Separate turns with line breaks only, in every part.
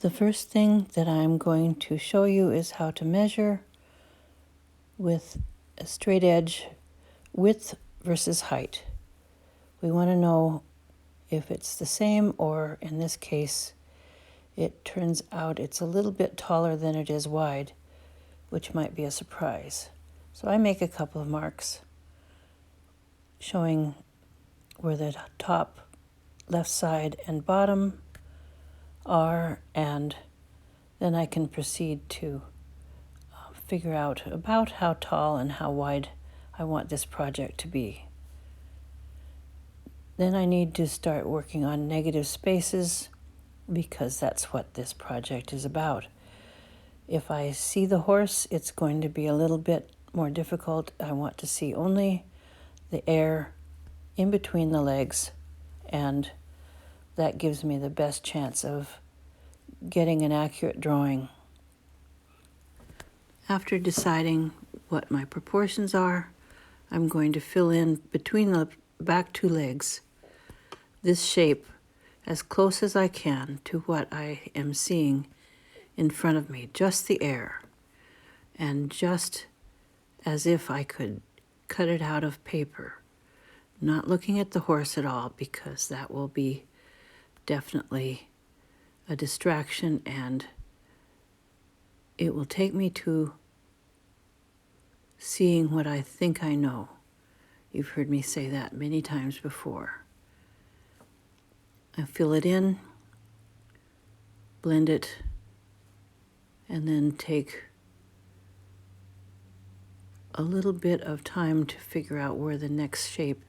The first thing that I'm going to show you is how to measure with a straight edge width versus height. We want to know if it's the same, or in this case, it turns out it's a little bit taller than it is wide, which might be a surprise. So I make a couple of marks showing where the top, left side, and bottom are, and then I can proceed to figure out about how tall and how wide I want this project to be. Then I need to start working on negative spaces because that's what this project is about. If I see the horse, it's going to be a little bit more difficult. I want to see only the air in between the legs, and that gives me the best chance of getting an accurate drawing. After deciding what my proportions are, I'm going to fill in between the back two legs this shape as close as I can to what I am seeing in front of me, just the air, and just as if I could cut it out of paper, not looking at the horse at all, because that will be definitely a distraction and it will take me to seeing what I think I know. You've heard me say that many times before. I fill it in, blend it, and then take a little bit of time to figure out where the next shape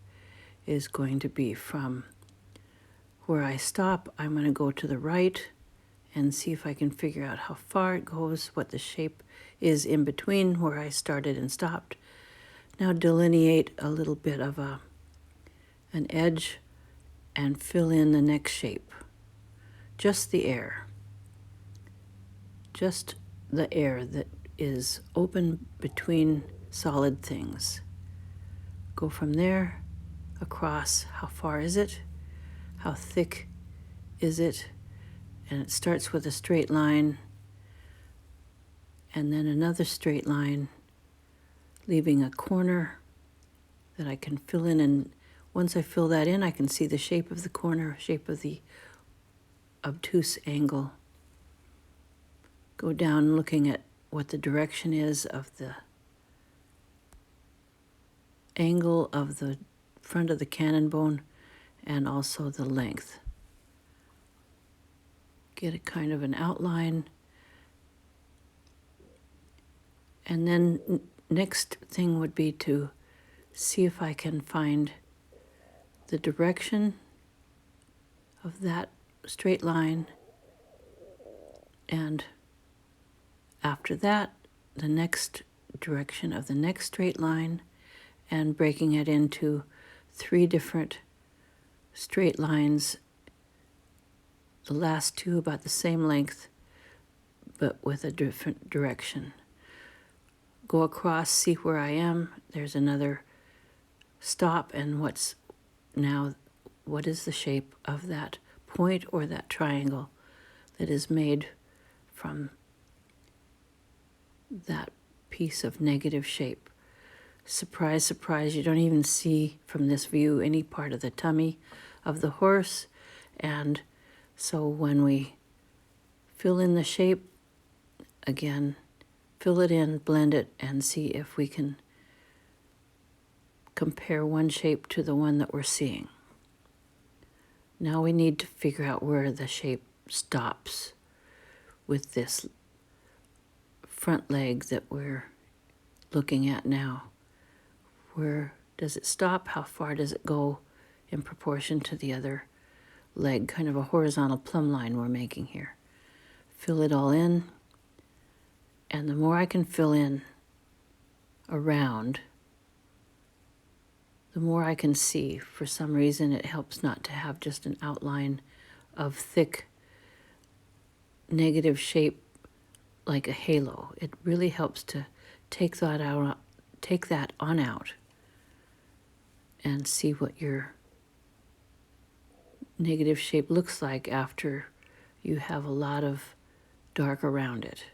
is going to be. From where I stop, I'm going to go to the right and see if I can figure out how far it goes, what the shape is in between where I started and stopped. Now delineate a little bit of an edge and fill in the next shape. Just the air. Just the air that is open between solid things. Go from there across. How far is it? How thick is it? And it starts with a straight line and then another straight line, leaving a corner that I can fill in. And once I fill that in, I can see the shape of the corner, shape of the obtuse angle. Go down looking at what the direction is of the angle of the front of the cannon bone and also the length. Get a kind of an outline. And then next thing would be to see if I can find the direction of that straight line, and after that, the next direction of the next straight line, and breaking it into 3 different straight lines, the last 2 about the same length, but with a different direction. Go across, see where I am. There's another stop, and what is the shape of that point or that triangle that is made from that piece of negative shape. Surprise, surprise, you don't even see from this view any part of the tummy of the horse. And so when we fill in the shape, again, fill it in, blend it, and see if we can compare one shape to the one that we're seeing. Now we need to figure out where the shape stops with this front leg that we're looking at now. Where does it stop? How far does it go in proportion to the other leg? Kind of a horizontal plumb line we're making here. Fill it all in, and the more I can fill in around, the more I can see. For some reason, it helps not to have just an outline of thick negative shape like a halo. It really helps to take that on out and see what your negative shape looks like after you have a lot of dark around it.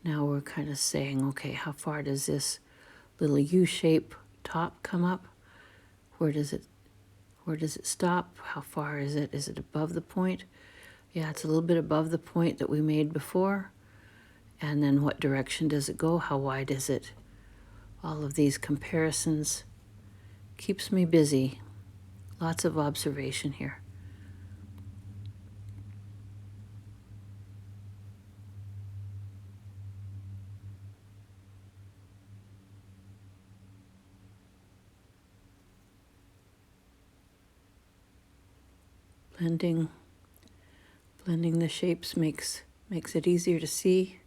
Now we're kind of saying, okay, how far does this little U-shape top come up? Where does it stop? How far is it? Is it above the point? Yeah, it's a little bit above the point that we made before. And then what direction does it go? How wide is it? All of these comparisons keeps me busy. Lots of observation here. Blending the shapes makes it easier to see.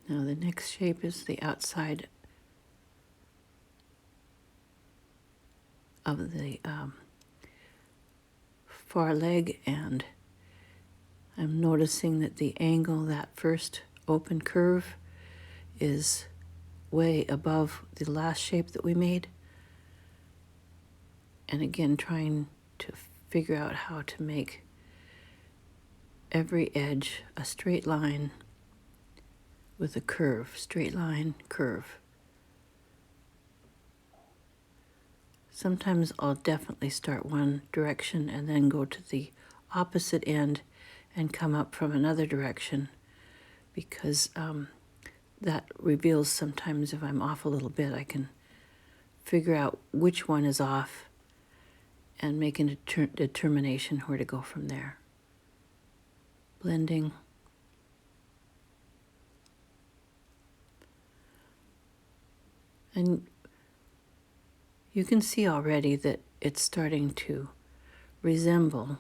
Now the next shape is the outside of the far leg, and I'm noticing that the angle, that first open curve, is way above the last shape that we made. And again, trying to figure out how to make every edge a straight line with a curve, straight line, curve. Sometimes I'll definitely start one direction and then go to the opposite end and come up from another direction, because that reveals sometimes if I'm off a little bit, I can figure out which one is off and make a determination where to go from there. Blending. And you can see already that it's starting to resemble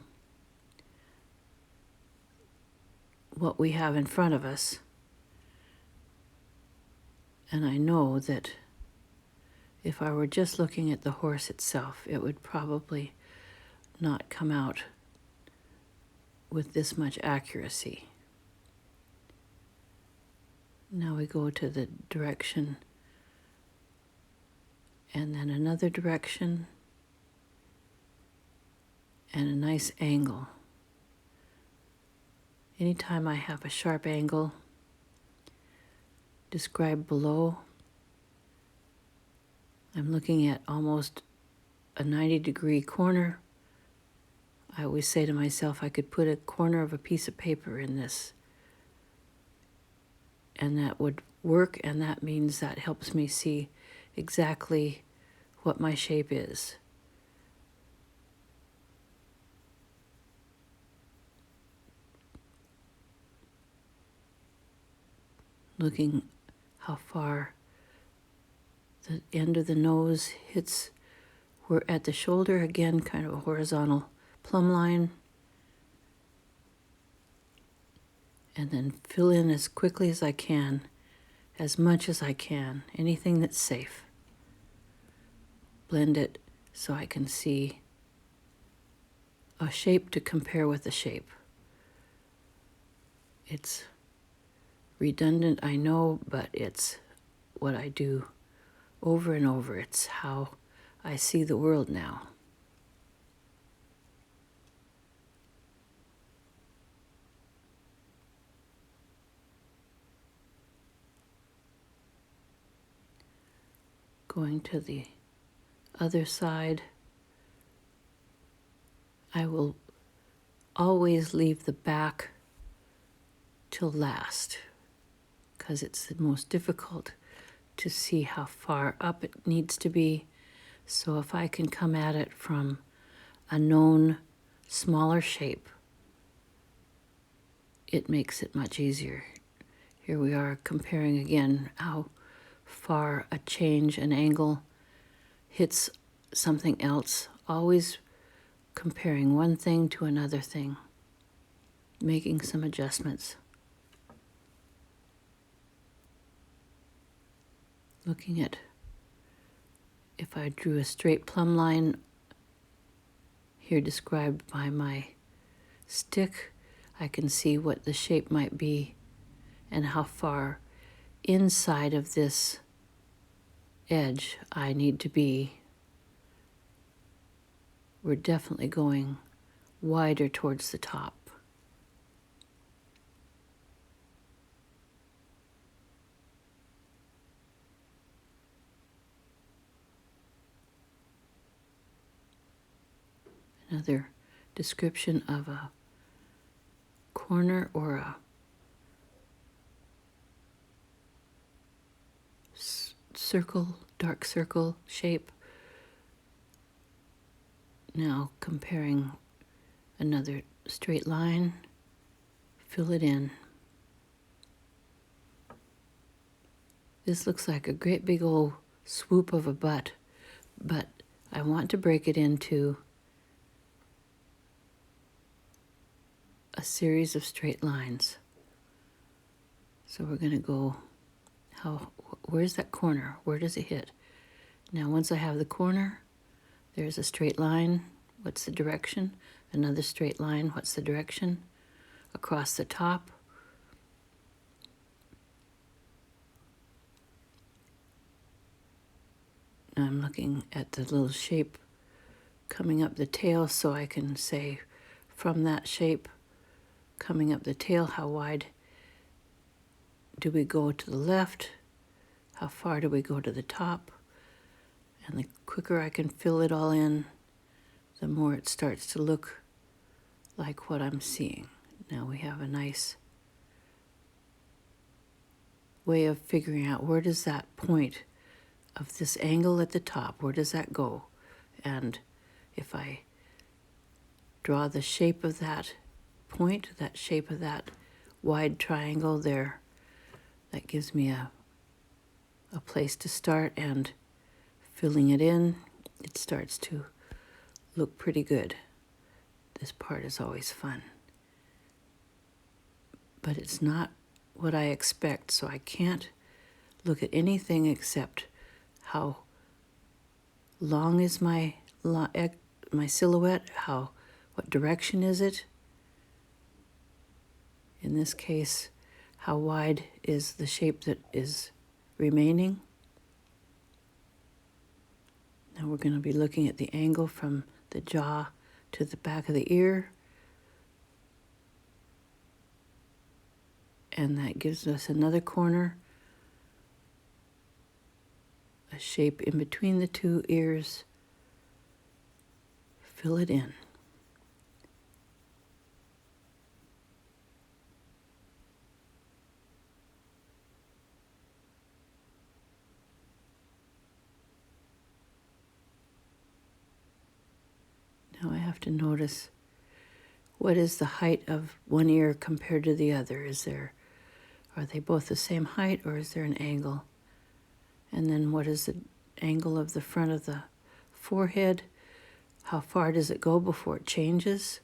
what we have in front of us. And I know that if I were just looking at the horse itself, it would probably not come out with this much accuracy. Now we go to the direction, and then another direction, and a nice angle. Anytime I have a sharp angle described below, I'm looking at almost a 90-degree corner. I always say to myself, I could put a corner of a piece of paper in this, and that would work, and that means that helps me see exactly what my shape is. Looking how far the end of the nose hits. We're at the shoulder, again, kind of a horizontal plumb line. And then fill in as quickly as I can, as much as I can, anything that's safe. Blend it so I can see a shape to compare with a shape. It's redundant, I know, but it's what I do over and over. It's how I see the world now. Going to the other side, I will always leave the back till last, because it's the most difficult to see how far up it needs to be. So if I can come at it from a known smaller shape, it makes it much easier. Here we are comparing again how far a change, an angle, hits something else, always comparing one thing to another thing, making some adjustments. Looking at if I drew a straight plumb line here described by my stick, I can see what the shape might be and how far inside of this edge I need to be. We're definitely going wider towards the top. Another description of a corner or a circle, dark circle shape. Now comparing another straight line, fill it in. This looks like a great big old swoop of a butt, but I want to break it into a series of straight lines. So we're going to go, where's that corner? Where does it hit? Now once I have the corner, there's a straight line. What's the direction? Another straight line. What's the direction? Across the top. Now I'm looking at the little shape coming up the tail, so I can say from that shape coming up the tail, how wide do we go to the left? How far do we go to the top? And the quicker I can fill it all in, the more it starts to look like what I'm seeing. Now we have a nice way of figuring out where does that point of this angle at the top, where does that go? And if I draw the shape of that point, that shape of that wide triangle there, that gives me a place to start, and filling it in, it starts to look pretty good. This part is always fun. But it's not what I expect, so I can't look at anything except how long is my silhouette, what direction is it? In this case, how wide is the shape that is remaining? Now we're going to be looking at the angle from the jaw to the back of the ear. And that gives us another corner, a shape in between the two ears. Fill it in. Now I have to notice, what is the height of one ear compared to the other? Are they both the same height, or is there an angle? And then what is the angle of the front of the forehead? How far does it go before it changes?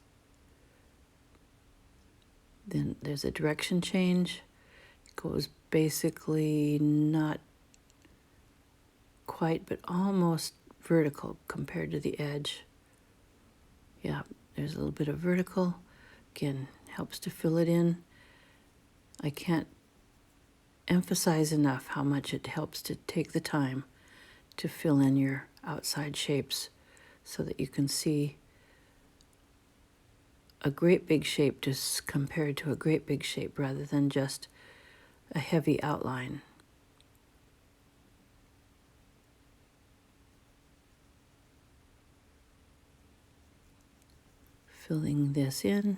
Then there's a direction change. It goes basically not quite, but almost vertical compared to the edge. Yeah, there's a little bit of vertical. Again, helps to fill it in. I can't emphasize enough how much it helps to take the time to fill in your outside shapes so that you can see a great big shape just compared to a great big shape rather than just a heavy outline. Filling this in.